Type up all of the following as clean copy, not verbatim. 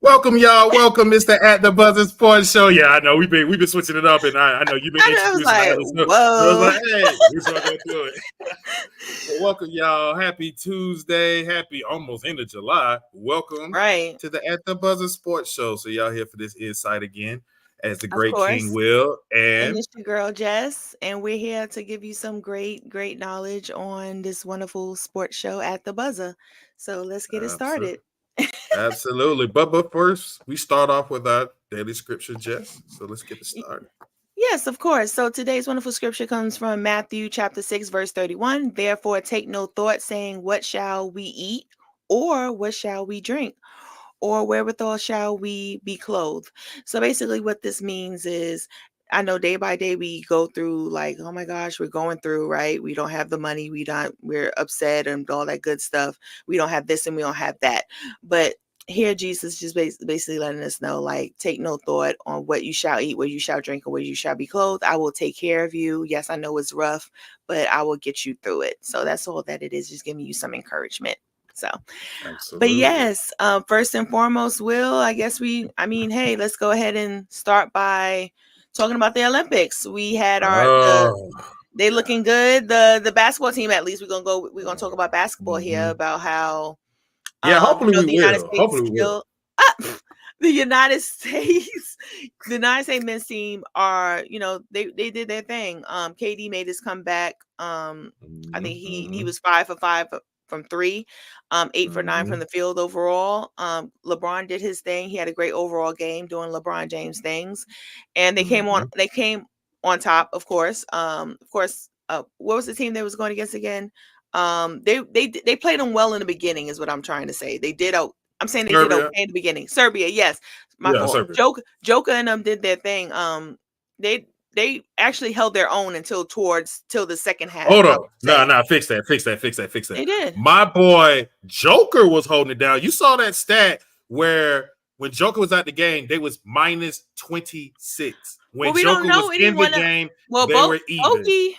Welcome, y'all. Welcome, Mr. At the Buzzer Sports Show. Yeah, I know we've been switching it up, and I know you've been introducing like, others. So I was like, hey, we're not gonna do it. Well, welcome, y'all. Happy Tuesday. Happy almost end of July. Welcome to the At the Buzzer Sports Show. So y'all here for this insight again, as the great King Will and it's your girl Jess, and we're here to give you some great knowledge on this wonderful sports show At the Buzzer. So let's get it started. Absolutely. But first, we start off with our daily scripture, Jess. So let's get it started. Yes, of course. So today's wonderful scripture comes from Matthew chapter 6, verse 31. Therefore, take no thought saying, what shall we eat? Or what shall we drink? Or wherewithal shall we be clothed? So basically what this means is, I know day by day we go through like, oh my gosh, we're going through, right? We don't have the money. We're upset and all that good stuff. We don't have this and we don't have that. But here Jesus just basically letting us know, like, take no thought on what you shall eat, what you shall drink, or what you shall be clothed. I will take care of you. Yes, I know it's rough, but I will get you through it. So that's all that it is, just giving you some encouragement. So, absolutely. But yes, first and foremost, Will, hey, let's go ahead and start by talking about the Olympics. We had they looking good. The basketball team, at least we're gonna talk about basketball here, about how hopefully the United States men's team are, they did their thing. KD made his comeback. I think he was 5 for 5 from 3, 8 for 9 from the field overall. LeBron did his thing. He had a great overall game doing LeBron James things, and they came on top, of course. What was the team they was going against again? They played them well in the beginning, is what I'm trying to say. They did. I'm saying they did okay in the beginning. Serbia, yes, my fault. Joker and them did their thing. They actually held their own until the second half. Hold on. No, fix that. They did. My boy Joker was holding it down. You saw that stat where when Joker was at the game, they was minus 26. When Joker was in the game, they were even. Bogey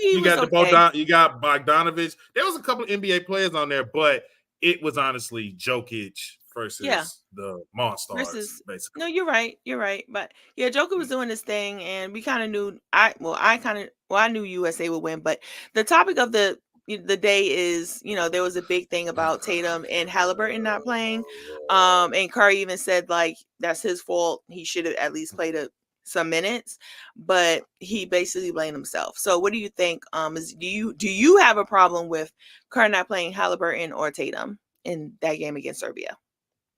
you got okay. You got Bogdanovich. There was a couple of NBA players on there, but it was honestly Jokic versus the Monstars, basically. No, you're right. But yeah, Joker was doing this thing, and we kind of knew. I knew USA would win, but the topic of the day is, there was a big thing about Tatum and Halliburton not playing. And Curry even said, like, that's his fault. He should have at least played some minutes, but he basically blamed himself. So what do you think? Do you have a problem with Curry not playing Halliburton or Tatum in that game against Serbia?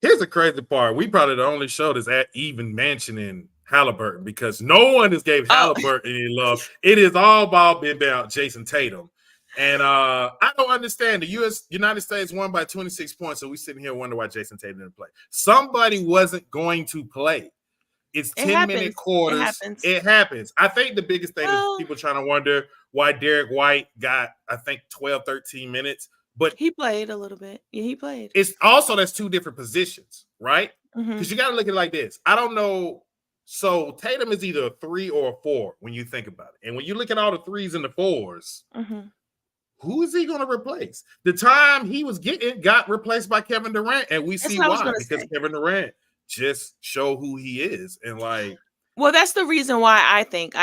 Here's the crazy part. We probably the only show that's even mentioning Halliburton, because no one has gave Halliburton any love. It is all about Jason Tatum. And I don't understand. The United States won by 26 points, so we sitting here wondering why Jason Tatum didn't play. Somebody wasn't going to play. It's 10-minute quarters. It happens. I think the biggest thing is people trying to wonder why Derek White got, I think, 12, 13 minutes. But he played a little bit. Yeah, he played. It's also, that's two different positions, right? Because you got to look at it like this. I don't know. So Tatum is either a 3 or a 4 when you think about it. And when you look at all the 3s and the 4s, who is he going to replace? The time he was got replaced by Kevin Durant, and we see why. Because Kevin Durant just show who he is. And well, that's the reason why I think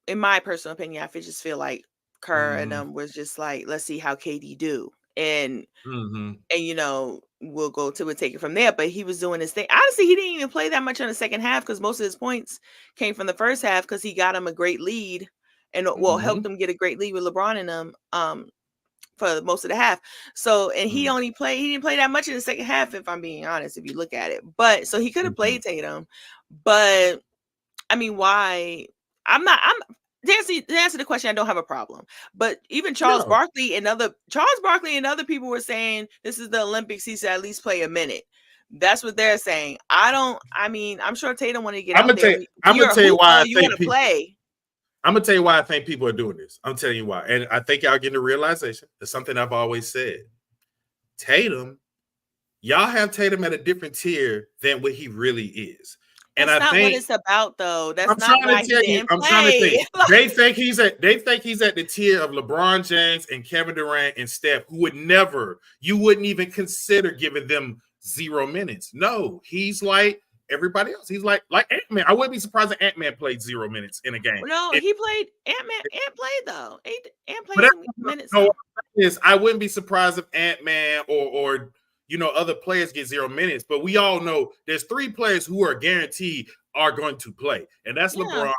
in my personal opinion, I just feel like Kerr and them was just like, let's see how KD do. And we'll go to and take it from there. But he was doing his thing. Honestly, he didn't even play that much in the second half, because most of his points came from the first half, because he got him a great lead and helped him get a great lead with LeBron and them for most of the half. So, and he didn't play that much in the second half, if I'm being honest, if you look at it. But so he could have played Tatum. But I mean, why? To answer the question, I don't have a problem. But even Charles Barkley and other people were saying, this is the Olympics, he should at least play a minute. That's what they're saying. I'm sure Tatum wanted to get out there. I'm gonna tell you why you want to play. I'm gonna tell you why I think people are doing this. I'm telling you why. And I think y'all getting the realization. It's something I've always said. Tatum, y'all have Tatum at a different tier than what he really is. And that's not what it's about, though. That's not why he didn't play. I'm trying to think. They think he's at the tier of LeBron James and Kevin Durant and Steph, who you wouldn't even consider giving them 0 minutes. No, he's like everybody else. He's like Ant-Man. I wouldn't be surprised if Ant-Man played 0 minutes in a game. No, he played Ant-Man. Ant played though. Ant played But some minutes. no, is I wouldn't be surprised if Ant-Man or other players get 0 minutes. But we all know there's 3 players who are guaranteed are going to play, and that's LeBron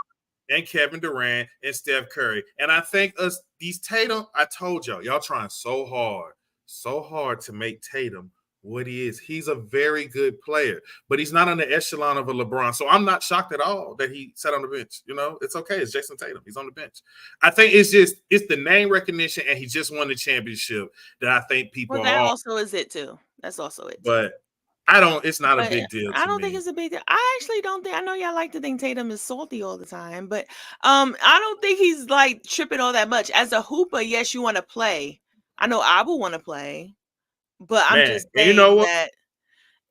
and Kevin Durant and Steph Curry. And I think these Tatum, I told y'all trying so hard to make Tatum what he is. He's a very good player, but he's not on the echelon of a LeBron. So I'm not shocked at all that he sat on the bench. It's okay. It's Jason Tatum. He's on the bench. I think it's the name recognition, and he just won the championship that I think people that also is it too. That's also it. But it's not a big deal. I don't think it's a big deal. I actually don't think, I know y'all like to think Tatum is salty all the time, but I don't think he's like tripping all that much. As a hooper, yes, you want to play. I know I will want to play, but I'm just saying that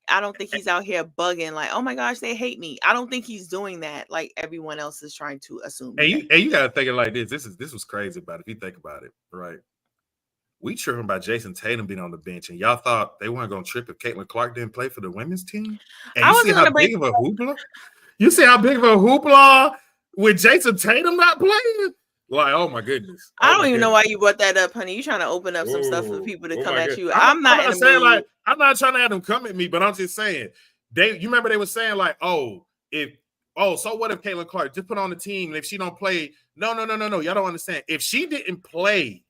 I don't think he's out here bugging like, oh my gosh, they hate me. I don't think he's doing that like everyone else is trying to assume. And you gotta think it like this. This was crazy about it. If you think about it, right? We tripping by Jason Tatum being on the bench, and y'all thought they weren't going to trip if Caitlin Clark didn't play for the women's team. And you see how big of a hoopla? You see how big of a hoopla with Jason Tatum not playing? Like, oh my goodness! I don't even know why you brought that up, honey. You trying to open up some stuff for people to come at you? I'm not saying like I'm not trying to have them come at me, but I'm just saying you remember they were saying like, so what if Caitlin Clark just put on the team and if she don't play? No, y'all don't understand. If she didn't play,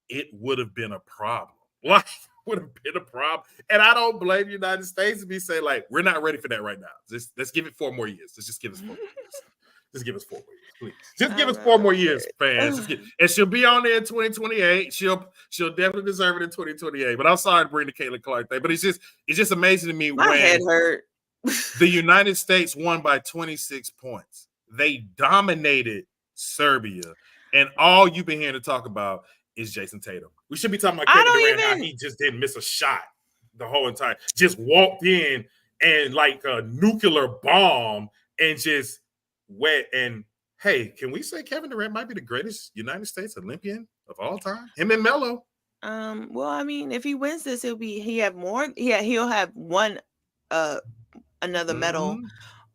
it would have been a problem. Like, would have been a problem. And I don't blame the United States to be saying, like, we're not ready for that right now. Let's give it 4 more years. Let's just give us 4 more years. Just give us 4 more years, please. Just give us 4 more years, fans. And she'll be on there in 2028. She'll definitely deserve it in 2028. But I'm sorry to bring the Caitlin Clark thing. But it's just amazing to me My head hurt. The United States won by 26 points. They dominated Serbia. And all you've been hearing to talk about is Jason Tatum. We should be talking about Kevin Durant, how he just didn't miss a shot the whole entire. Just walked in and like a nuclear bomb and just wet. And hey, can we say Kevin Durant might be the greatest United States Olympian of all time? Him and Melo. Well, I mean, if he wins this, he'll have won another medal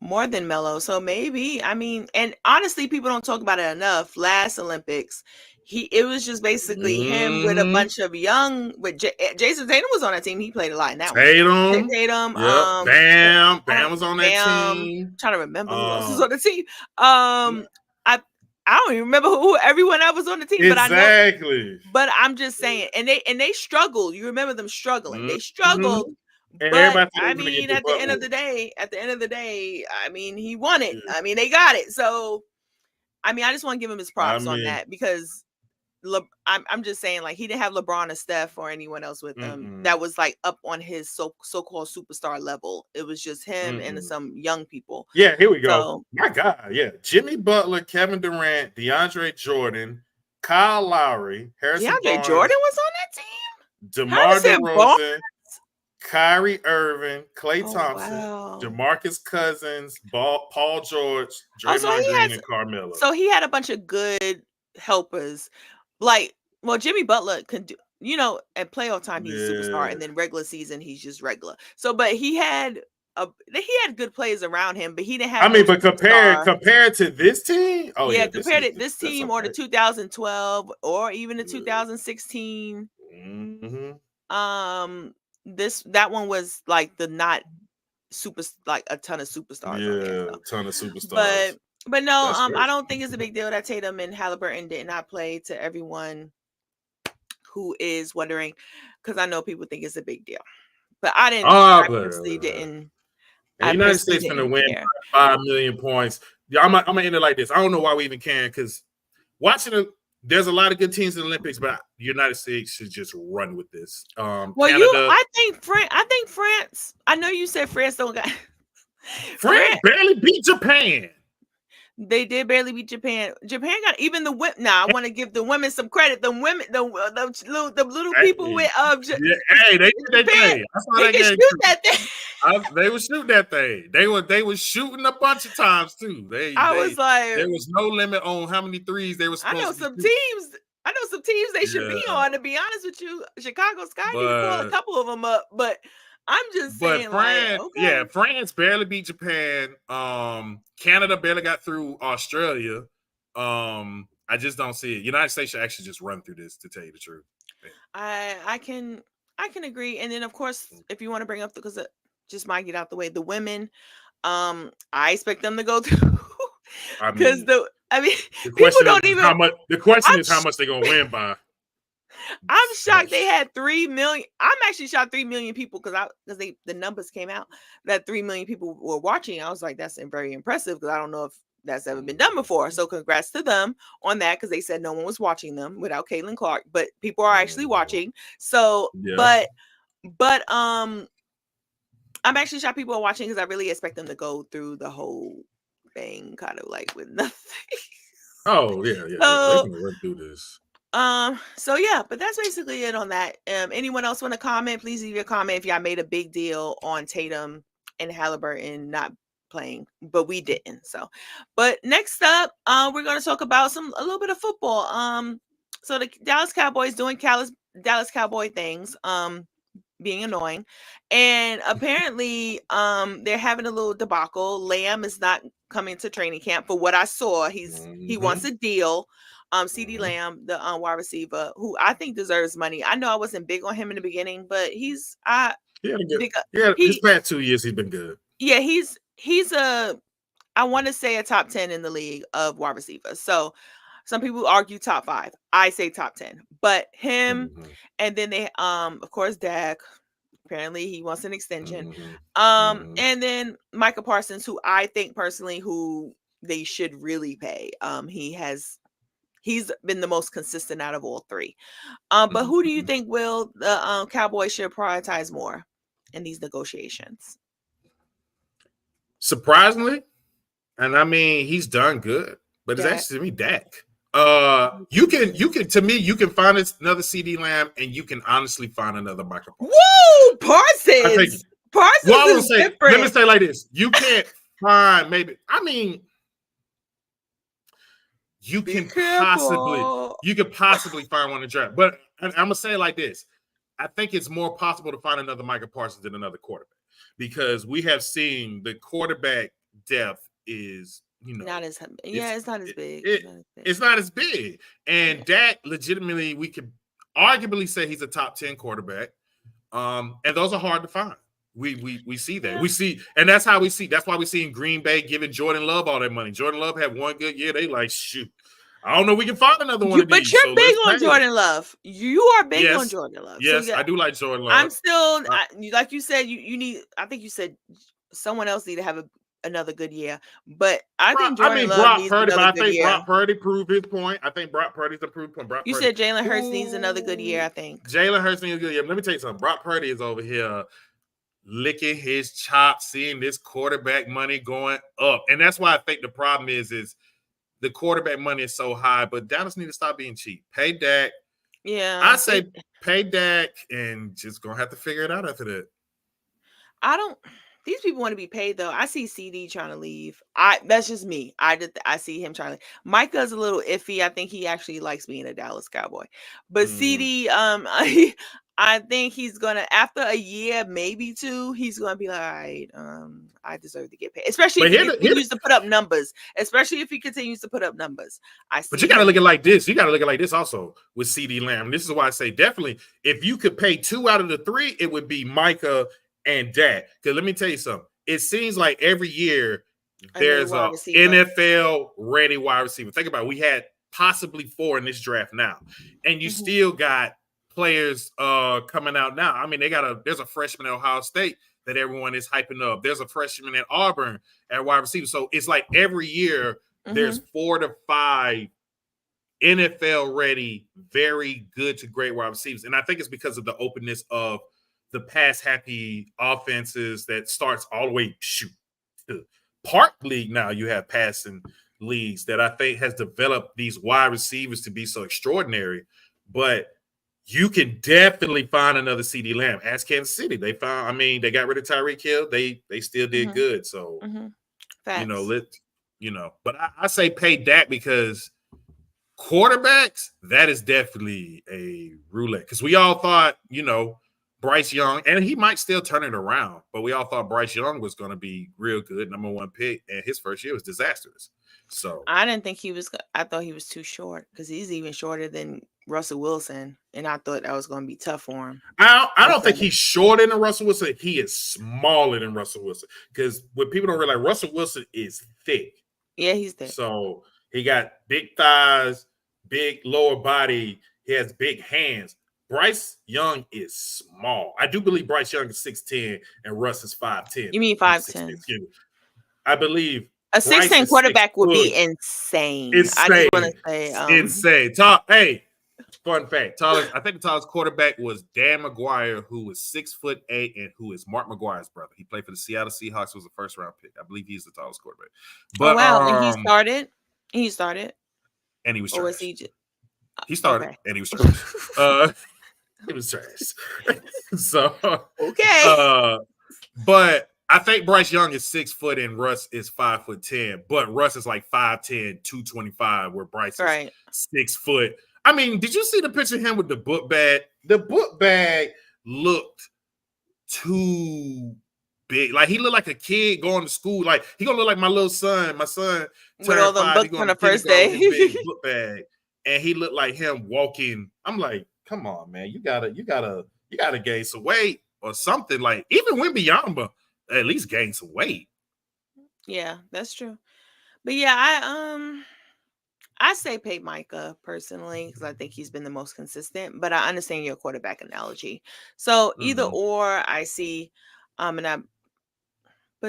more than Melo. So maybe, I mean, and honestly, people don't talk about it enough. Last Olympics, it was just basically him with a bunch of young. With Jason Tatum was on that team. He played a lot in that Tatum. Yep. Bam was on that team. I'm trying to remember who else was on the team. I don't even remember who everyone else was on the team, exactly. But I'm just saying, and they struggled. You remember them struggling. They struggled. And but I mean, at the end of the day, I mean, he won it. I mean, they got it. So, I mean, I just want to give him his props on that because I'm just saying, like, he didn't have LeBron or Steph or anyone else with him that was like up on his so-called superstar level. It was just him and some young people. Yeah, here we go. So, my God, yeah, Jimmy Butler, Kevin Durant, DeAndre Jordan, Kyle Lowry, Harrison Barnes, Jordan was on that team. DeMar DeRozan, Kyrie Irving, Klay Thompson, DeMarcus Cousins, Paul George, Draymond Green, and Carmelo. So he had a bunch of good helpers. Like, well, Jimmy Butler can do, at playoff time he's a superstar, and then regular season he's just regular. So, but he had good players around him, but he didn't have. I mean, but compared to this team, compared to this team or the 2012 or even the 2016. That one was like a ton of superstars. Yeah, ton of superstars. But no, I don't think it's a big deal that Tatum and Halliburton did not play. To everyone who is wondering, because I know people think it's a big deal, but I didn't. I personally didn't. The United States going to win by 5 million points. Yeah, I'm gonna end it like this. I don't know why we even can, because watching it. There's a lot of good teams in the Olympics, but the United States should just run with this. Canada, I think France. I know you said France don't got. France barely beat Japan. They did barely beat Japan. Japan got even the women. Now I want to give the women some credit. The women, the little people with hey, they did that thing. I saw that game. Shoot that thing. They would shoot that thing. They were shooting a bunch of times too. I was like, there was no limit on how many threes they were supposed to. I know some teams they should be on. To be honest with you, Chicago Sky need to call a couple of them up, but I'm just But saying, like, okay. France barely beat Japan. Canada barely got through Australia. I just don't see it. United States should actually just run through this, to tell you the truth. I can agree. And then of course, if you want to bring up because just might get out the way, the women, I expect them to go through I because mean, the people question don't is even. how much. The question I'm is how much they're gonna win by. I'm shocked they had 3 million. I'm actually shocked 3 million people because the numbers came out that 3 million people were watching. I was like, that's very impressive because I don't know if that's ever been done before. So congrats to them on that because they said no one was watching them without Caitlin Clark, but people are actually watching. So, Yeah. but I'm actually shocked people are watching because I really expect them to go through the whole thing kind of like with nothing. Oh yeah. They're So gonna run through this. So yeah, but that's basically it on that. Anyone else want to comment? Please leave your comment if y'all made a big deal on Tatum and Halliburton not playing, but we didn't. So, but next up, we're gonna talk about a little bit of football. So the Dallas Cowboys doing Dallas Cowboy things. Being annoying, and apparently they're having a little debacle. Lamb is not coming to training camp. For what I saw, he wants a deal. CD Lamb, the wide receiver, who I think deserves money. I know I wasn't big on him in the beginning, but his past 2 years he's been good. Yeah, he's I want to say a top 10 in the league of wide receivers. So some people argue top 5. I say top 10. But him, and then they of course Dak, apparently he wants an extension. And then Micah Parsons, who I think personally who they should really pay. He's been the most consistent out of all 3. But who do you think will the Cowboys should prioritize more in these negotiations? Surprisingly, and I mean he's done good, but it's actually to me Dak. You can to me you can find another CD Lamb and you can honestly find another Michael Parsons. Whoa, Parsons! Parsons is different. Let me say like this: you can't find maybe. I mean, you could possibly find one in the draft, but I'm gonna say it like this: I think it's more possible to find another Michael Parsons than another quarterback because we have seen the quarterback depth is not as it's not as big. It's not as big, and Dak legitimately we could arguably say he's a top 10 quarterback, and those are hard to find. We see that we see, and that's how we see. That's why we see in Green Bay giving Jordan Love all that money. Jordan Love had one good year. They like shoot. I don't know. We can find another one of these. But you're big on Jordan Love. You are big on Jordan Love. Yes, I do like Jordan Love. I'm still like you said. You need. I think you said someone else need to have another good year. But I think Jordan Love needs another good year. Brock Purdy proved his point. I think Brock Purdy's the proof point. You said Jalen Hurts needs another good year. I think Jalen Hurts needs a good year. Let me tell you something. Brock Purdy is over here licking his chops, seeing this quarterback money going up, and that's why I think the problem is the quarterback money is so high. But Dallas need to stop being cheap. Pay Dak. Yeah, I say pay Dak, and just gonna have to figure it out after that. I don't. These people want to be paid though. I see CD trying to leave. That's just me. I see him trying to. Micah's a little iffy. I think he actually likes being a Dallas Cowboy. But CD, I think he's gonna after a year, maybe 2, he's gonna be like, all right, I deserve to get paid. Especially if he continues to put up numbers. Especially if he continues to put up numbers. But you gotta look at it like this. You gotta look at it like this also with CD Lamb. This is why I say definitely if you could pay 2 out of the 3, it would be Micah and Dak. Because let me tell you something. It seems like every year there's a NFL ready wide receiver. Think about it. We had possibly 4 in this draft now, and you still got players coming out now. I mean, there's a freshman at Ohio State that everyone is hyping up. There's a freshman at Auburn at wide receiver. So it's like every year there's 4 to 5 NFL ready, very good to great wide receivers, and I think it's because of the openness of the pass happy offenses that starts all the way to Park League. Now you have passing leagues that I think has developed these wide receivers to be so extraordinary. But you can definitely find another CD Lamb. Ask Kansas City. They got rid of Tyreek Hill. They still did good. So but I say pay Dak because quarterbacks, that is definitely a roulette. Because we all thought, Bryce Young, and he might still turn it around, but we all thought Bryce Young was going to be real good, number one pick, and his first year was disastrous. So I didn't think he was. I thought he was too short because he's even shorter than Russell Wilson, and I thought that was going to be tough for him. I don't think he's shorter than Russell Wilson. He is smaller than Russell Wilson because what people don't realize, Russell Wilson is thick. Yeah, he's thick. So he got big thighs, big lower body. He has big hands. Bryce Young is small. I do believe Bryce Young is 6'10" and Russ is 5'10". You mean 5'10"? I believe a 6'10" quarterback would be insane. I just want to say insane. Hey, fun fact. I think the tallest quarterback was Dan McGuire, who was 6'8" and who is Mark McGuire's brother. He played for the Seattle Seahawks, was a first round pick. I believe he's the tallest quarterback. But and he started. And he was trash. Or was he just... He started and he was trash. It was trash. So okay. But I think Bryce Young is 6 foot and Russ is 5'10", but Russ is like 5'10", 225, where Bryce is 6 foot. I mean, did you see the picture of him with the book bag? The book bag looked too big. Like he looked like a kid going to school. Like he gonna look like my little son. My son with all the books on the first day. Big book bag, and he looked like him walking. I'm like, come on, man, you gotta gain some weight or something. Like even Wembanyama at least gain some weight. Yeah, that's true. But yeah, I say pay Micah personally because I think he's been the most consistent. But I understand your quarterback analogy. So either or, I see, but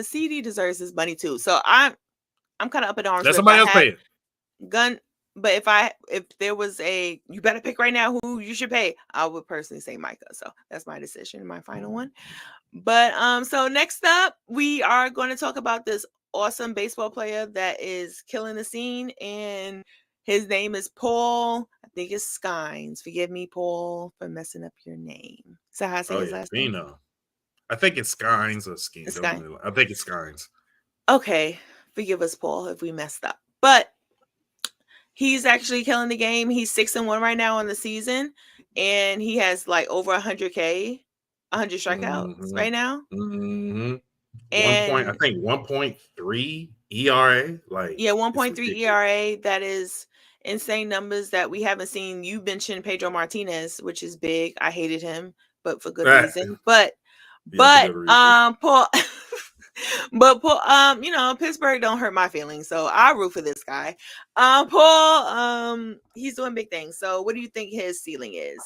CD deserves his money too. So I'm kind of up in arms. Let somebody else pay it. But if there was you better pick right now who you should pay, I would personally say Micah. So that's my decision, my final one. But so next up, we are going to talk about this awesome baseball player that is killing the scene, and his name is Paul. I think it's Skynes. Forgive me, Paul, for messing up your name. Is that how I say his last name? I think it's Skynes or Skeens. I think it's Skynes. Okay, forgive us, Paul, if we messed up. But he's actually killing the game. He's 6-1 right now on the season, and he has like over 100 strikeouts right now. Mm-hmm. And I think 1.3 ERA. Like 1.3 ERA. That is insane numbers that we haven't seen. You mentioned Pedro Martinez, which is big. I hated him, but for good reason. But Paul. But Paul, Pittsburgh don't hurt my feelings, so I root for this guy. Paul, he's doing big things. So what do you think his ceiling is?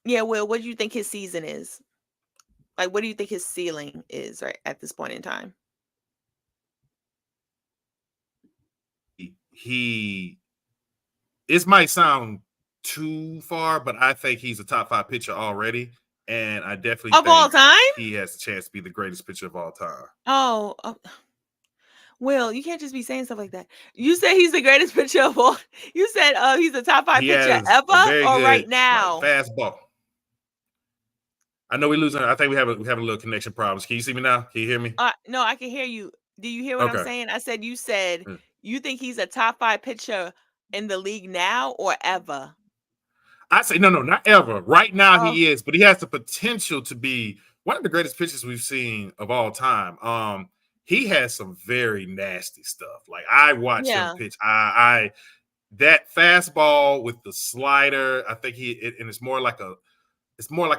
Yeah, Will, what do you think his season is? Like, what do you think his ceiling is right at this point in time? This might sound too far, but I think he's a top 5 pitcher already, and I definitely think all time he has a chance to be the greatest pitcher of all time. Oh, Will, you can't just be saying stuff like that. You said he's the greatest pitcher of all. You said he's a top 5 pitcher ever or right now? Like, fastball. I know we're losing. I think we have a little connection problems. Can you see me now? Can you hear me? No, I can hear you. Do you hear what I'm saying? I said you said you think he's a top 5 pitcher in the league now or ever? I say no, not ever. Right now he is, but he has the potential to be one of the greatest pitchers we've seen of all time. He has some very nasty stuff. Like I watch him pitch. I that fastball with the slider. I think it's more like a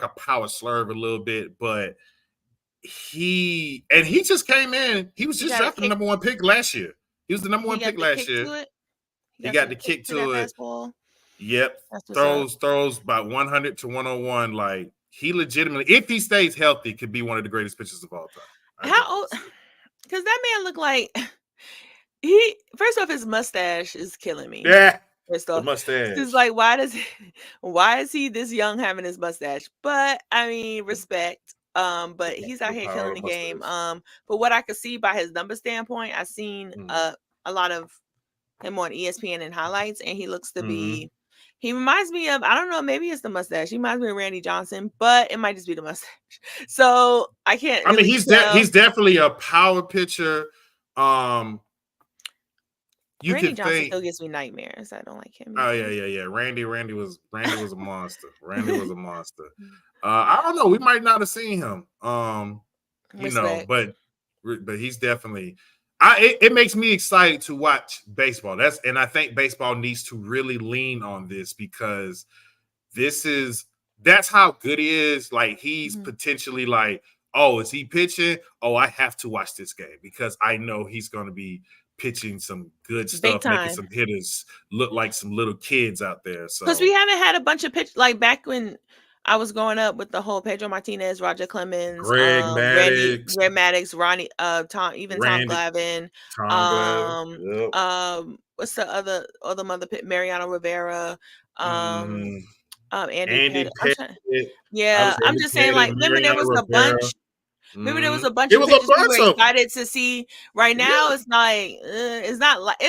power slurve a little bit, but he just came in. He was just drafted the number 1 pick last year. He was the number 1 pick last year. He got the kick to it. Fastball. Yep. Throws about 100 to 101. Like he legitimately, if he stays healthy, could be one of the greatest pitchers of all time. How old? Because that man looked like first off, his mustache is killing me. Yeah. First off, the mustache. It's like why is he this young having his mustache? But I mean, respect. But he's out here killing the game. But what I could see by his number standpoint, I've seen a lot of him on ESPN and highlights, and he looks to be. He reminds me of, I don't know, maybe it's the mustache. He reminds me of Randy Johnson, but it might just be the mustache. So I can't. I mean, he's definitely a power pitcher. you Randy could Johnson think, still gives me nightmares. I don't like him oh either. yeah. Randy was a monster. Randy was a monster. I don't know. We might not have seen him. Respect. But he's definitely. It makes me excited to watch baseball. And I think baseball needs to really lean on this because that's how good he is. Like he's potentially like, oh, is he pitching? Oh, I have to watch this game because I know he's going to be pitching some good Big stuff, making time. some hitters look like some little kids out there. Because we So haven't had a bunch of pitch like back when I was growing up with the whole Pedro Martinez, Roger Clemens, Greg Maddux, Greg Maddox, Ronnie, Tom Randy, Glavine, Tom Glavine. Yep. what's the other mother pit? Mariano Rivera, Mhm. Andy Andy Pettit. Pettit. I Yeah, was I'm Andy just saying, Pettit, like, remember there Mariano was a Rivera. bunch. Remember there was a bunch It of was a pitches we were bunch of excited to see. Right now, yeah. it's like it's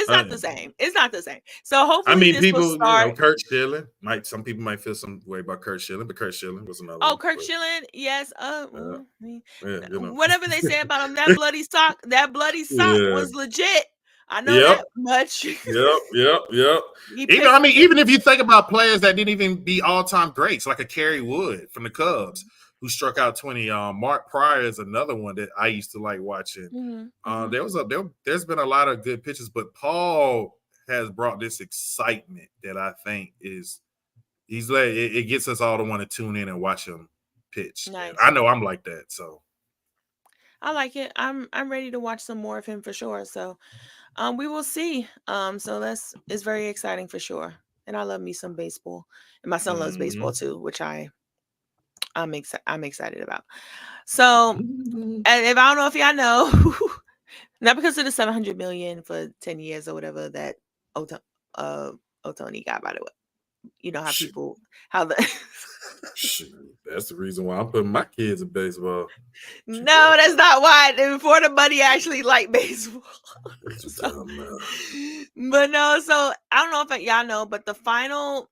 not the same. It's not the same. So I hopefully mean, this will people, start. Kurt Schilling. Some people might feel some way about Kurt Schilling, but Kurt Schilling was another Oh, one. Kirk But, Schilling, yes. yeah. Whatever they say about him, that bloody sock Yeah. was legit. I know Yep. that much. Yep. He picked. Even if you think about players that didn't even be all-time greats, like a Kerry Wood from the Cubs, who struck out 20. Mark Pryor is another one that I used to like watching. There's been a lot of good pitches, but Paul has brought this excitement that I think it gets us all to want to tune in and watch him pitch. Nice. And I know I'm like that, so I like it. I'm ready to watch some more of him for sure. So we will see. So it's very exciting for sure. And I love me some baseball. And my son loves baseball too, which I'm excited about. So and if I don't know if y'all know, not because of the 700 million for 10 years or whatever that Otoni got, by the way. You know how the that's the reason why I'm putting my kids in baseball. No, that's not why. Before the money actually liked baseball. But no, so I don't know if y'all know, but the final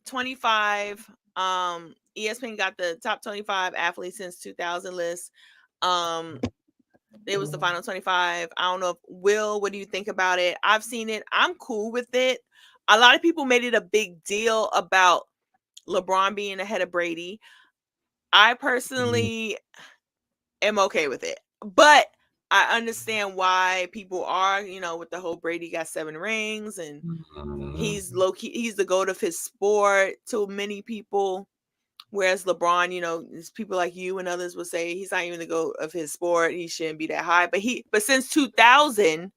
25, ESPN got the top 25 athletes since 2000 list. It was the final 25. I don't know if Will, what do you think about it? I've seen it. I'm cool with it. A lot of people made it a big deal about LeBron being ahead of Brady. I personally am okay with it, but I understand why people are, with the whole Brady got 7 rings and he's low-key, he's the GOAT of his sport to many people. Whereas LeBron, people like you and others would say he's not even the GOAT of his sport. He shouldn't be that high, but since 2000,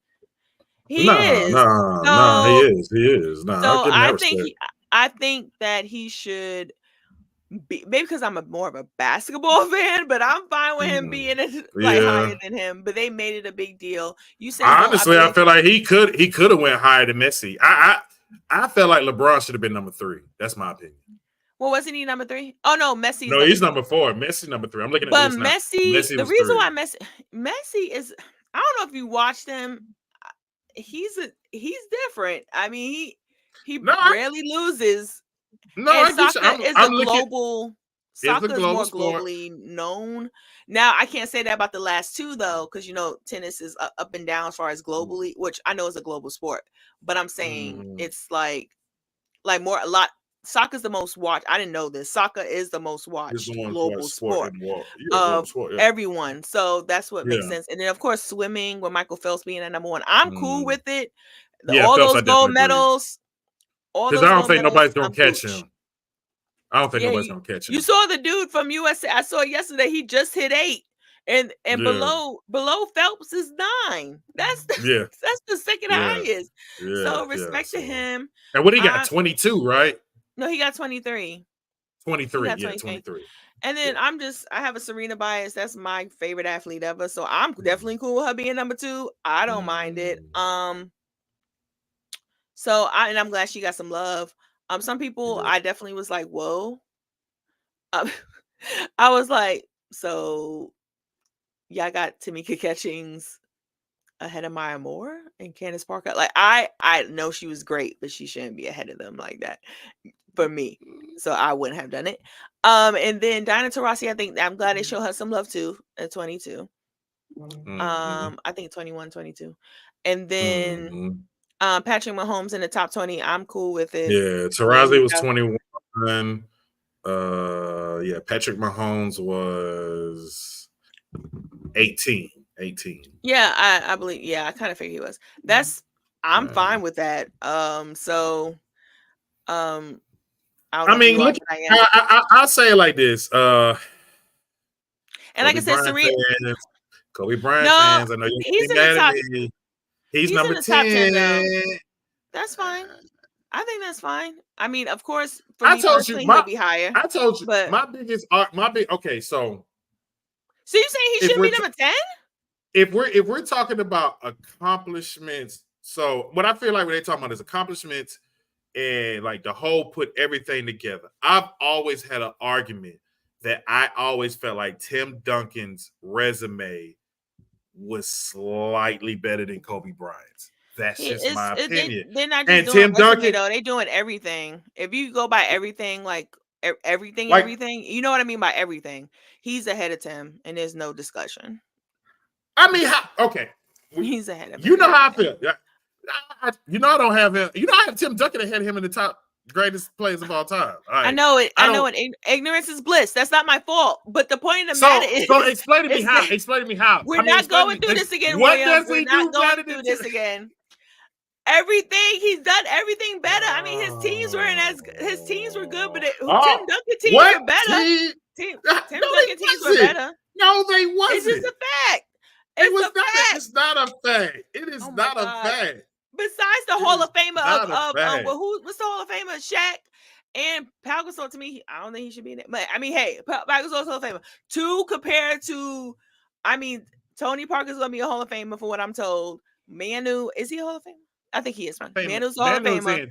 he is. He is. I'll So give him that respect. I think that he should be, maybe because I'm more of a basketball fan, but I'm fine with him being higher than him. But they made it a big deal. You said honestly, I feel like he could have went higher than Messi. I felt like LeBron should have been number 3. That's my opinion. Well, wasn't he number 3? Oh no, Messi. No, he's number 4. Messi number 3. I'm looking at this now. Messi, the reason why Messi is, I don't know if you watched him. He's different. I mean, he rarely loses. No, and soccer is global. Soccer is more sport. Globally known. Now, I can't say that about the last 2 though, because tennis is up and down as far as globally, which I know is a global sport. But I'm saying it's like more a lot. Soccer is the most watched. I didn't know this. Soccer is the most watched global sport of everyone. So that's what makes sense. And then of course swimming with Michael Phelps being at number 1. I'm cool with it. All those gold medals. Because I don't think nobody's gonna catch him. I don't think nobody's gonna catch him. You saw the dude from USA. I saw it yesterday. He just hit 8, and below Phelps is 9. That's the second highest. So respect to him. And what he got? 22, right? No, he got 23. 23. Yeah, 23. And then I have a Serena bias. That's my favorite athlete ever. So I'm definitely cool with her being number 2. I don't mind it. So I'm glad she got some love. Some people I definitely was like, whoa. I was like, so y'all got Tamika Catchings ahead of Maya Moore and Candace Parker. Like I know she was great, but she shouldn't be ahead of them like that for me. So I wouldn't have done it. And then Diana Taurasi, I'm glad they show her some love too at 22. I think 21, 22. And then Patrick Mahomes in the top 20. I'm cool with it. Yeah, Tarazi was 21. Yeah, Patrick Mahomes was 18. Yeah, I believe. Yeah, I kind of figured he was. I'm fine with that. So, I don't know if you are, but I am. I'll say it like this. And like I Kobe said, Bryant Serena. fans, Kobe Bryant No, fans. I know you're he's in mad the at top. me. He's in number the top 10 though. 10. That's fine. I think that's fine. I mean, of course, for I me told you personally, he'll be higher. I told you but okay, so you saying he should be number 10? If we're talking about accomplishments, so what I feel like when they talking about is accomplishments and like the whole put everything together. I've always had an argument that I always felt like Tim Duncan's resume was slightly better than Kobe Bryant's. That's just my opinion. They're not just And doing Tim Duncan, though. They're doing everything. If you go by everything, like everything, you know what I mean by everything. He's ahead of Tim, and there's no discussion. I mean, okay. He's ahead of him. You know how I feel. You know I don't have him. You know I have Tim Duncan ahead of him in the top greatest players of all time. I know it. I know it. Ignorance is bliss. That's not my fault. But the point of the matter is, so explain to me how. Explain to me how. We're not going through this again. What William. does he We're not do going better through than this again. Everything he's done, everything better. I mean, his teams were good, but Tim Duncan teams were better. Tim Duncan teams were better. No, they wasn't. It's just a fact. It's not a fact. It is not a fact. Besides the Hall of Famer what's the Hall of Famer? Shaq and Pau Gasol. To me, I don't think he should be in it. But I mean, hey, Pau Gasol's Hall of Famer. Two compared to, I mean, Tony Parker's gonna be a Hall of Famer for what I'm told. Manu, is he a Hall of Famer? I think he is. Manu's Hall of Famer.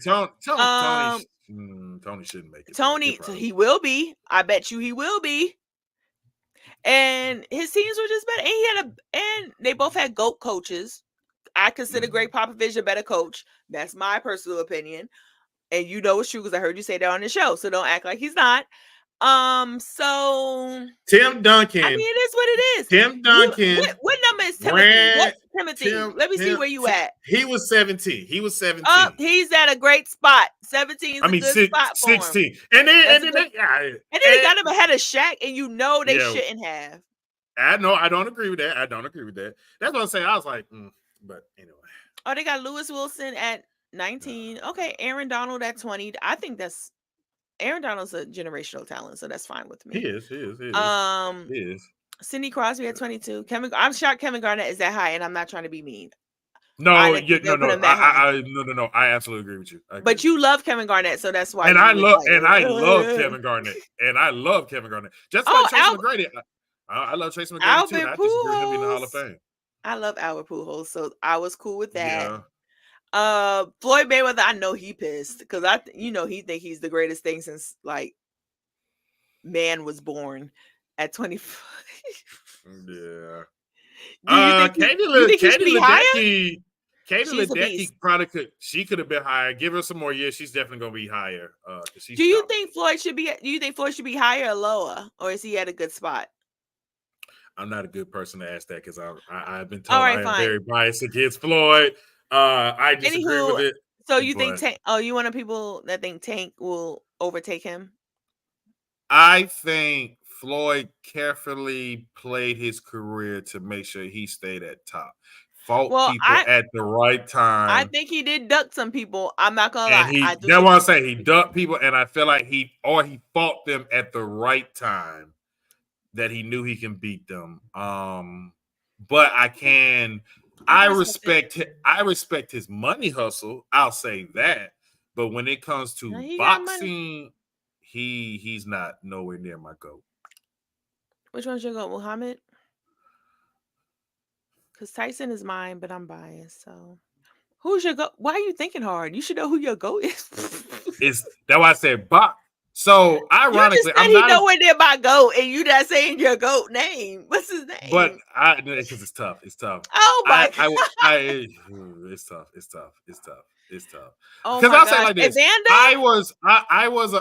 Tony shouldn't make it. Tony, he will be. I bet you he will be. And his teams were just better. And they both had GOAT coaches. I consider Greg Popovich a better coach. That's my personal opinion. And you know it's true because I heard you say that on the show. So don't act like he's not. So Tim Duncan. I mean, it is what it is. Tim Duncan. What number is Timothy? What's Timothy? Let me see where you at. He was 17. He's at a great spot. 17 is a good spot for 16. him. And then he got him ahead of Shaq, and you know they shouldn't have. I know. I don't agree with that. That's what I'm saying. I was like, but anyway. Oh, they got Lewis Wilson at 19. Okay, Aaron Donald at 20. I think Aaron Donald's a generational talent, so that's fine with me. He is. Sidney Crosby at 22. I'm shocked Kevin Garnett is that high, and I'm not trying to be mean. No. I absolutely agree with you. But you love Kevin Garnett, so that's why. And I love Kevin Garnett. Just like Tracy McGrady. I love Tracy McGrady too. I disagree with him in the Hall of Fame. I love Albert Pujols, so I was cool with that. Yeah. Floyd Mayweather, I know he pissed because he think he's the greatest thing since like man was born at 25. Yeah. Katie Ledecky probably could. She could have been higher. Give her some more years. She's definitely gonna be higher. Do you think Floyd should be higher or lower, or is he at a good spot? I'm not a good person to ask that because I've been told I am very biased against Floyd. I disagree with it. So you think Tank? Oh, you want people that think Tank will overtake him? I think Floyd carefully played his career to make sure he stayed at top. Fought people at the right time. I think he did duck some people. I'm not gonna lie. That's what I'm saying. He ducked people, and I feel like he fought them at the right time that he knew he can beat them. But I respect his money hustle. I'll say that. But when it comes to boxing, he's not nowhere near my GOAT. Which one's your GOAT, Muhammad? Because Tyson is mine, but I'm biased. So who's your GOAT? Why are you thinking hard? You should know who your GOAT is. That's why I said box. So ironically, I'm not nowhere near my GOAT, and you not saying your GOAT name. What's his name? But because it's tough. It's tough. Oh my god! It's tough. It's tough. Oh Because my I'll say it gosh, like this: Evander.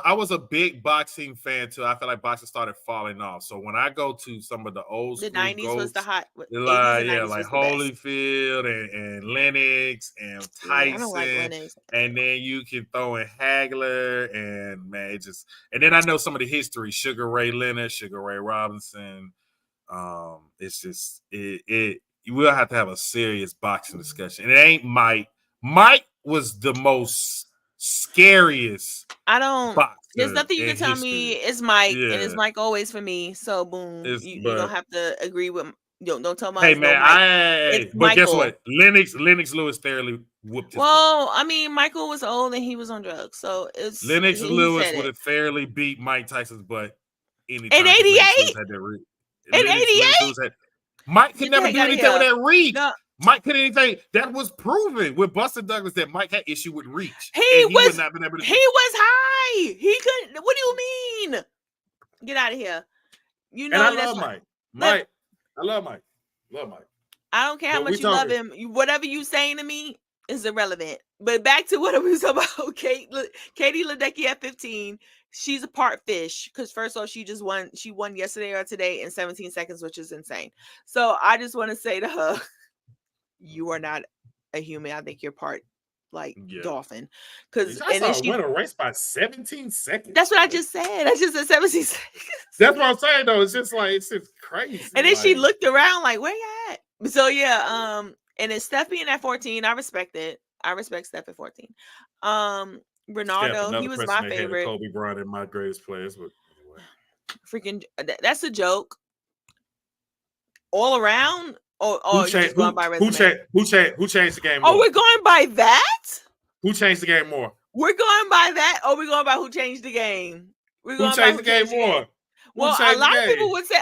I was a big boxing fan too. I feel like boxing started falling off. So when I go to some of the old The school 90s was the goats, hot. 80s like and 90s like was the best. Holyfield and Lennox and Yeah, I don't like Tyson, Lennox. and then you can throw in Hagler and man, it just and then I know some of the history: Sugar Ray Leonard, Sugar Ray Robinson. It's just it. You will have to have a serious boxing discussion, and it ain't Mike. Mike was the most scariest I don't. There's boxer nothing you in can tell me. history. It's Mike, and it's Yeah, Mike always for me. So boom, it's you don't but have to agree with. Don't tell me hey it's no man, Mike. It's but guess Michael. what? Lennox Lewis thoroughly whooped his butt. Well, I mean, Michael was old and he was on drugs, so it's Lennox he Lewis said would it. have fairly beat Mike Tyson's butt In anytime because Lennox Lewis 88, had that reach. in Lennox 88, Lewis had Mike could get the never heck do out of anything with here. that reach. No, Mike could anything that was proven with Buster Douglas that Mike had issue with reach, he and he would was not been able to. he was high. He couldn't. What do you mean? Get out of here. You And know I that's love fine. Mike. I love Mike. Love Mike. I don't care how But we much you love talking. him. Whatever you saying to me is irrelevant. But back to what we was talking about. Katie Ledecky at 15. She's a part fish because first of all, she just won. She won yesterday or today in 17 seconds, which is insane. So I just want to say to her, you are not a human. I think you're part like dolphin. Because I saw win a race by 17 seconds. That's what I just said. I just said 17 seconds. That's what I'm saying though. It's just like it's just crazy. And then she looked around like, where you at? So yeah, and then Steph being at 14, I respect it. I respect Steph at 14. Ronaldo, he was my favorite. Kobe Bryant and my greatest players, but anyway. Freaking, that's a joke. All around, or you just going by resume? Who changed the game more? Oh, we're going by that? Who changed the game more? We're going by that, or we're going by who changed the game? We're going who changed the game more? Well, a lot of people would say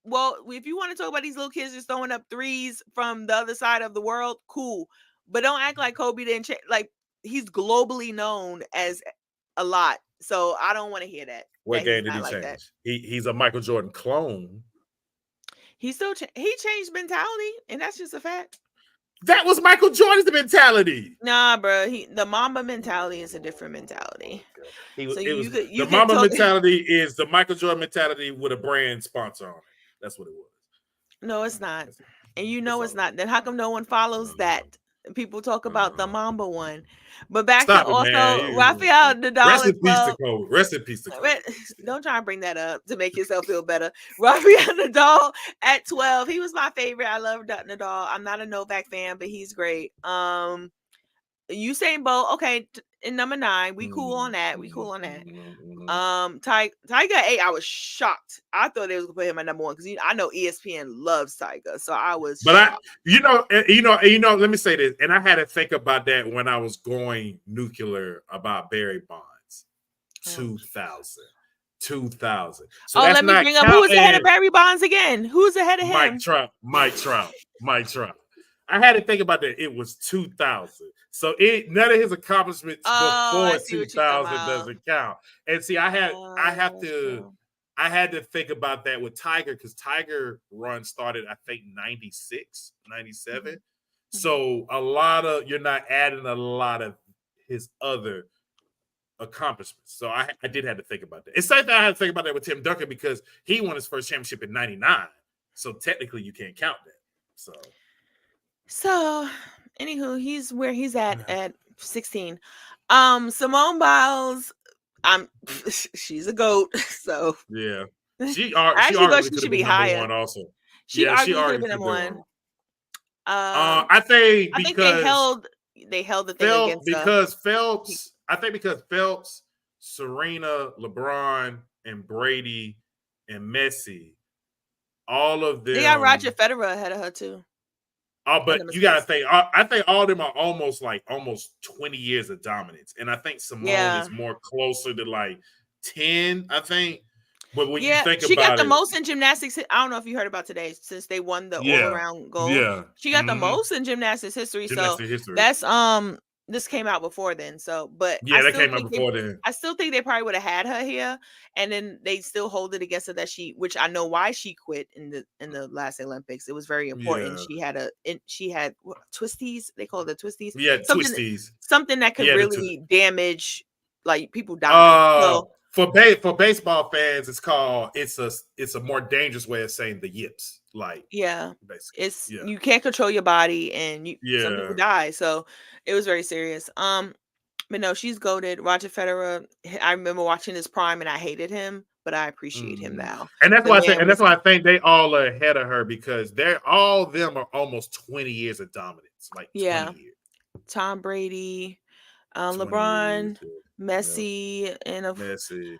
well, if you want to talk about these little kids just throwing up threes from the other side of the world, cool. But don't act like Kobe didn't change. Like, he's globally known as a lot. So I don't want to hear that. What game did he change? He's a Michael Jordan clone. He still he changed mentality, and that's just a fact. That was Michael Jordan's mentality. Nah, bro. The Mamba mentality is a different mentality. The Mamba mentality is the Michael Jordan mentality with a brand sponsor on it. That's what it was. No, it's not. And you know it's not. Then how come no one follows that? People talk about the Mamba one. But back to also Rafael Nadal. Rest in peace to Kobe. Rest in peace to Kobe. Don't try and bring that up to make yourself feel better. Rafael Nadal at 12. He was my favorite. I love Nadal. I'm not a Novak fan, but he's great. Usain Bolt, okay, in number 9. We cool on that. Tiger 8. I was shocked. I thought they was gonna put him at number 1 because I know ESPN loves Tiger, so I was. But let me say this, and I had to think about that when I was going nuclear about Barry Bonds, 2000. So let me bring up who's ahead of Barry Bonds again. Who's ahead of him? Mike Trout. I had to think about that. It was 2000. So none of his accomplishments before 2000 doesn't count. And see, I had to think about that with Tiger because Tiger run started, I think, 96, 97. Mm-hmm. So you're not adding a lot of his other accomplishments. So I did have to think about that. It's same thing I had to think about that with Tim Duncan because he won his first championship in 99. So technically you can't count that. So, anywho, he's where he's at 16. Simone Biles, she's a GOAT. So yeah, she arguably could be higher. Number 1 also. She arguably could have been number 1. I think they held the thing against because Phelps. I think because Phelps, Serena, LeBron, and Brady, and Messi, all of them. They got Roger Federer ahead of her too. But you gotta think. I think all of them are almost 20 years of dominance, and I think Simone is more closer to like 10. I think. But when you think she about got the most in gymnastics. I don't know if you heard about today since they won the all-around gold. Yeah, she got the most in gymnastics history. That's this came out before then. So, but Yeah, that came out before then. I still think they probably would have had her here, and then they still hold it against her that which I know why she quit in the last Olympics. It was very important. Yeah. She had twisties. They call it the twisties. Yeah, twisties. Something that could Yeah, really damage, like people dying. So for baseball fans, it's a more dangerous way of saying the yips. Like, yeah, basically, you can't control your body, and some people die. So it was very serious. But no, she's goated. Roger Federer. I remember watching his prime, and I hated him, but I appreciate him now. And that's why I think they all are ahead of her, because all of them are almost 20 years of dominance. Like 20 years. Tom Brady, LeBron, Messi, and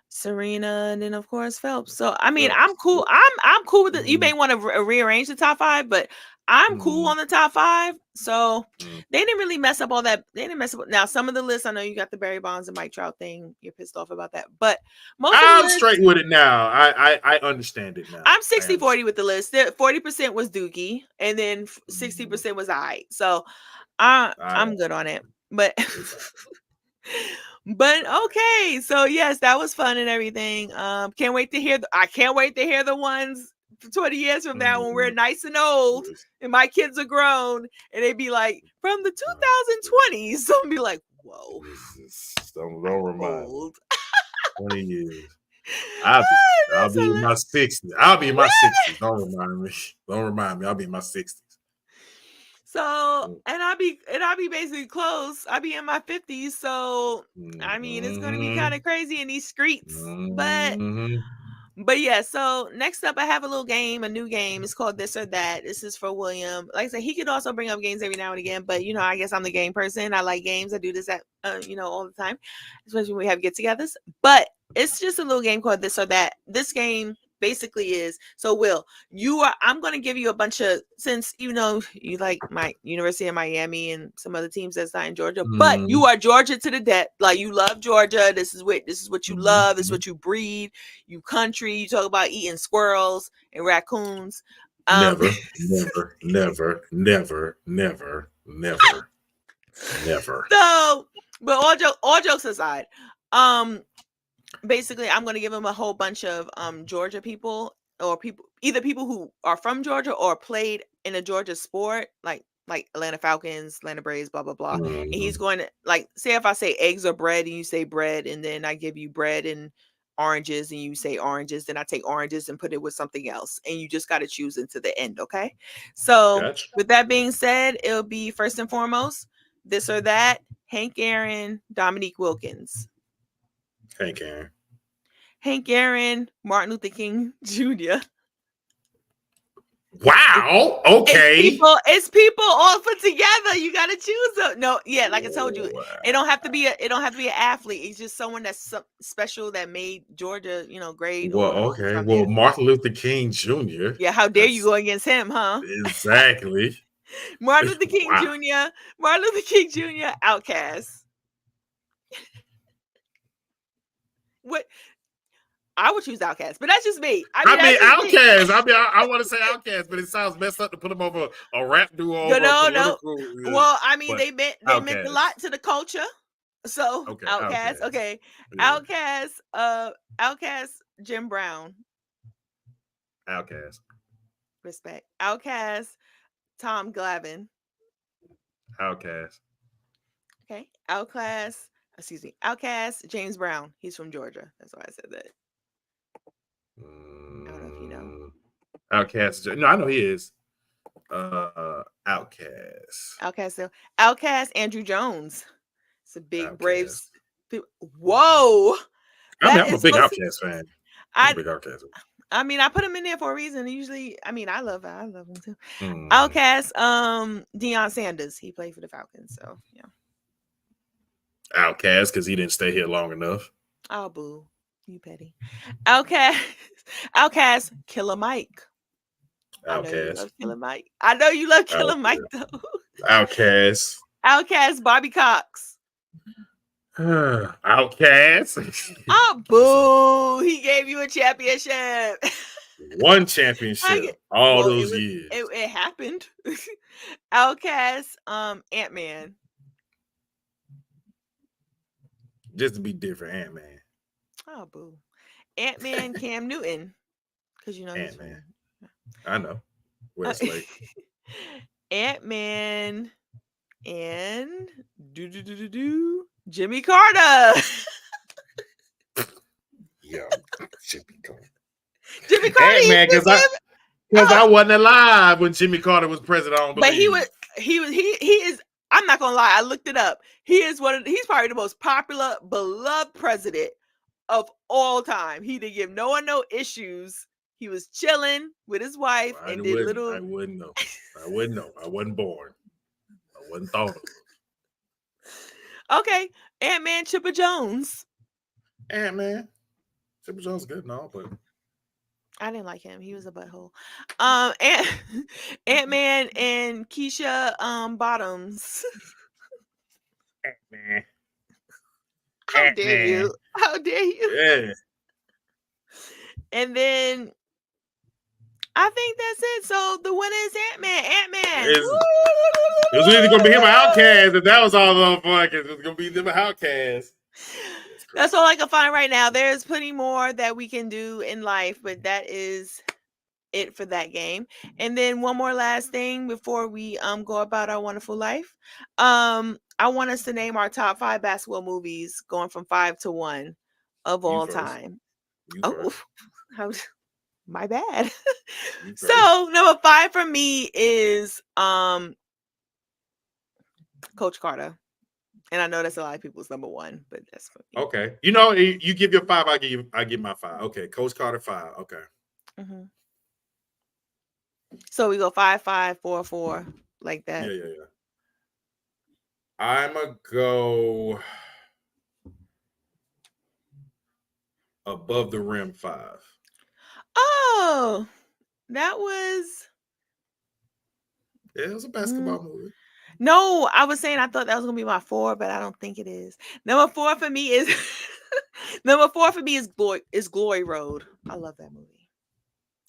Serena, and then of course Phelps. So I mean, I'm cool. I'm cool with it. You may want to rearrange the top 5, but I'm cool on the top 5. So they didn't really mess up all that. They didn't mess up. Now some of the lists, I know you got the Barry Bonds and Mike Trout thing. You're pissed off about that, but I'm straight with it now. I understand it now. I'm 60-40 with the list. 40% was Dookie, and then 60% was I. So I'm good on it. But but okay, so yes, that was fun and everything. Can't wait to hear I can't wait to hear the ones 20 years from now when we're nice and old and my kids are grown, and they'd be like, from the 2020s. So I'll be like, whoa, don't remind me. 20 years. I'll be in my 60s. I'll be in my 60s. Don't remind me. I'll be in my 60s. So, and I'll be basically close. I'll be in my 50s. So, I mean, it's going to be kind of crazy in these streets. But yeah, so next up, I have a new game. It's called This or That. This is for William. Like I said, he could also bring up games every now and again, but I guess I'm the game person. I like games. I do this all the time, especially when we have get-togethers. But it's just a little game called This or That. This game basically is, so Will, I'm going to give you a bunch of, since you like my University of Miami and some other teams that's not in Georgia, but you are Georgia to the death. Like, you love Georgia. This is what you love. This is what you breed. You country. You talk about eating squirrels and raccoons. Never. So, but all jokes aside, basically, I'm going to give him a whole bunch of Georgia people, or either people who are from Georgia or played in a Georgia sport, like Atlanta Falcons, Atlanta Braves, blah, blah, blah. And he's going to, like, say if I say eggs or bread and you say bread, and then I give you bread and oranges and you say oranges, then I take oranges and put it with something else. And you just got to choose into the end, okay? So with that being said, it'll be first and foremost, This or That, Hank Aaron, Dominique Wilkins. Hank Aaron, Martin Luther King Jr. Wow. Okay. It's people all put together. You gotta choose them. No, yeah, like I told you, it don't have to be an athlete. It's just someone that's special that made Georgia, great. Well, okay. Well, Martin Luther King Jr. Yeah, how dare you go against him, huh? Exactly. Martin Luther King Jr. Martin Luther King Jr. Outcast. What? I would choose Outcast, but that's just me. I mean Outcast. I want to say Outcast, but it sounds messed up to put them over a rap duo. No. Well, I mean, they meant a lot to the culture. So Outcast. Okay. Yeah. Outcast, Jim Brown. Outcast. Respect. Outcast, Tom Glavine. Outcast. Okay. Outcast, James Brown. He's from Georgia. That's why I said that. I don't know if you know. Outcast. No, I know he is. Outcast, Andrew Jones. It's a big Braves. Whoa. I'm a big Outcast fan. I'm a big Outcast. I mean, I put him in there for a reason. Usually, I mean, I love him too. Outcast, Deion Sanders. He played for the Falcons, so yeah. Outcast, because he didn't stay here long enough. Oh, boo. You petty. Outcast, Killer Mike. Outcast. I know you love Killer Mike, though. Outcast, Bobby Cox. Outcast. Oh, boo. He gave you a championship. One championship those years. It happened. Outcast, Ant-Man. Just to be different, Ant-Man. Oh, boo. Ant-Man Cam Newton. Because you know he's from. Ant-Man. I know. Uh, Westlake. Ant-Man and Jimmy Carter. Yeah. Jimmy Carter. Jimmy Carter Ant-Man, used to give. because I wasn't alive when Jimmy Carter was president. I don't believe. But he is. I'm not gonna lie. I looked it up. He's probably the most popular, beloved president of all time. He didn't give no one no issues. He was chilling with his wife and did little. I wouldn't know. I wouldn't know. I wasn't born. I wasn't thought of. Okay, Ant-Man Chipper Jones. Ant-Man. Chipper Jones is good and all, but I didn't like him. He was a butthole. Ant-Man and Keisha Bottoms. Ant-Man. How dare you? How dare you? Yeah. And then I think that's it. So the winner is Ant-Man. Ant-Man. It was either gonna be him or Outkast. If that was all the fuck, it was gonna be them or Outkast. That's all I can find right now. There's plenty more that we can do in life, but that is it for that game. And then one more last thing before we go about our wonderful life. I want us to name our top 5 basketball movies going from 5 to 1 of all time. Oh, my bad. So number 5 for me is Coach Carter. And I know that's a lot of people's number 1, but that's for me. Okay. You know, you give your 5, I give my 5. Okay, Coach Carter 5. Okay. Mm-hmm. So we go 5, 5, 4, 4, like that. Yeah. I'ma go Above the Rim 5. Oh, that was. Yeah, it was a basketball movie. No, I was saying I thought that was gonna be my 4, but I don't think it is. Number 4 for me is Glory Road. I love that movie.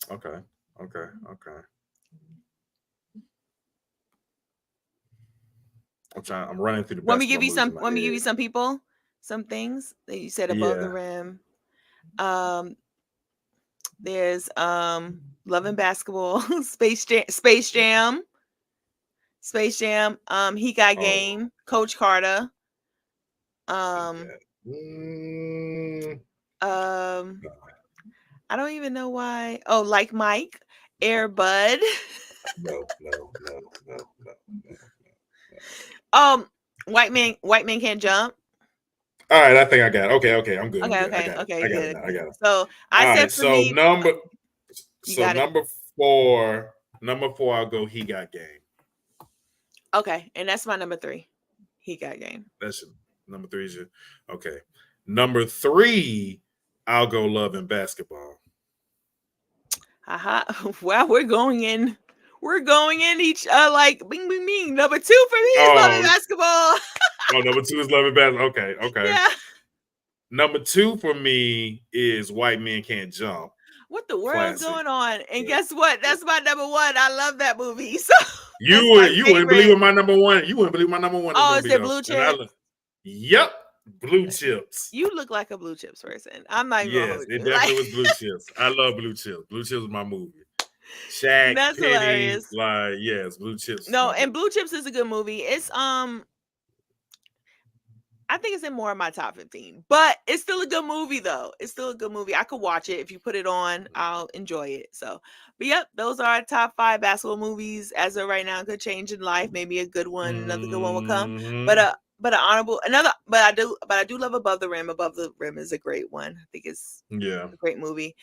Okay. I'm running through the. Want me to give you some? Want me to give you some people, some things that you said Above the Rim. There's Love and Basketball, Space Jam. He Got Game, Coach Carter. I don't even know why. Oh, Like Mike, Air Bud. No. White Man Can't Jump. All right, I think I got it. Okay, I'm good. Okay, I got it. So I said for me. Number 4, I'll go He Got Game. Okay, and that's my number 3. He Got Game. That's number 3 is okay. Number 3, I'll go Love and Basketball. Well, we're going in each like bing bing bing. Number 2 for me is Love and Basketball. Number 2 is Love and Basketball. Okay. Yeah. Number 2 for me is White Men Can't Jump. What the world's going on? And guess what? That's my number 1. I love that movie. So you wouldn't believe my number 1. You wouldn't believe my number 1. Oh, is it Blue Chips? Yep. Blue Chips. You look like a Blue Chips person. I'm not even. Yes, it definitely was Blue Chips. I love Blue Chips. Blue Chips is my movie. Shaq, that's Penny, hilarious. like yes, Blue Chips. No, and Blue Chips is a good movie. It's I think it's in more of my top 15, but it's still a good movie though. It's still a good movie. I could watch it if you put it on. I'll enjoy it. So, but yep, those are our top 5 basketball movies as of right now. Could change in life. Maybe a good one, another good one will come. But an honorable another. But I do love Above the Rim. Above the Rim is a great one. I think it's a great movie.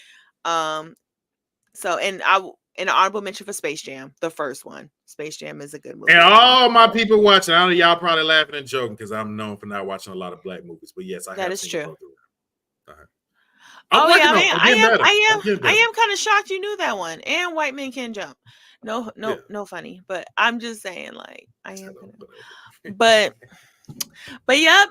So and an honorable mention for Space Jam, the first one. Space Jam is a good movie. And all my people watching, I know y'all probably laughing and joking because I'm known for not watching a lot of black movies. But yes, that is true. I am kind of shocked you knew that one. And White Men Can't Jump. No funny. But I'm just saying, like, I am gonna. But yep,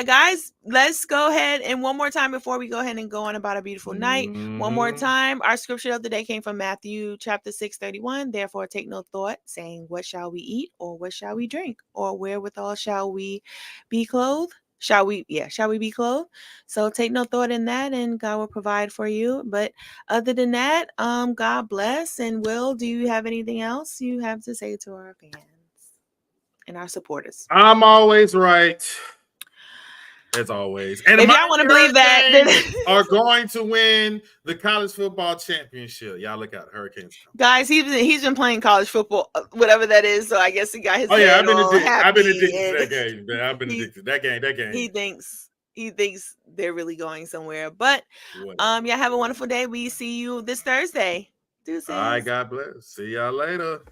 guys, let's go ahead and one more time before we go ahead and go on about a beautiful night. One more time, our scripture of the day came from Matthew chapter 6:31. Therefore, take no thought, saying, "What shall we eat, or what shall we drink, or wherewithal shall we be clothed? Shall we be clothed? So take no thought in that, and God will provide for you. But other than that, God bless. And Will, do you have anything else you have to say to our fans and our supporters? I'm always right. As always. And If the y'all want to Miami believe that, then Hurricanes are going to win the college football championship. Y'all look out. Hurricanes come. guys, he's been playing college football, whatever that is. So I guess he got his Oh, yeah. head all I've been happy, addicted to and that game. Man. I've been addicted. That game. he thinks they're really going somewhere. But Whatever. yeah, have a wonderful day. We see you this Thursday. All right. Deuces. God bless. See y'all later.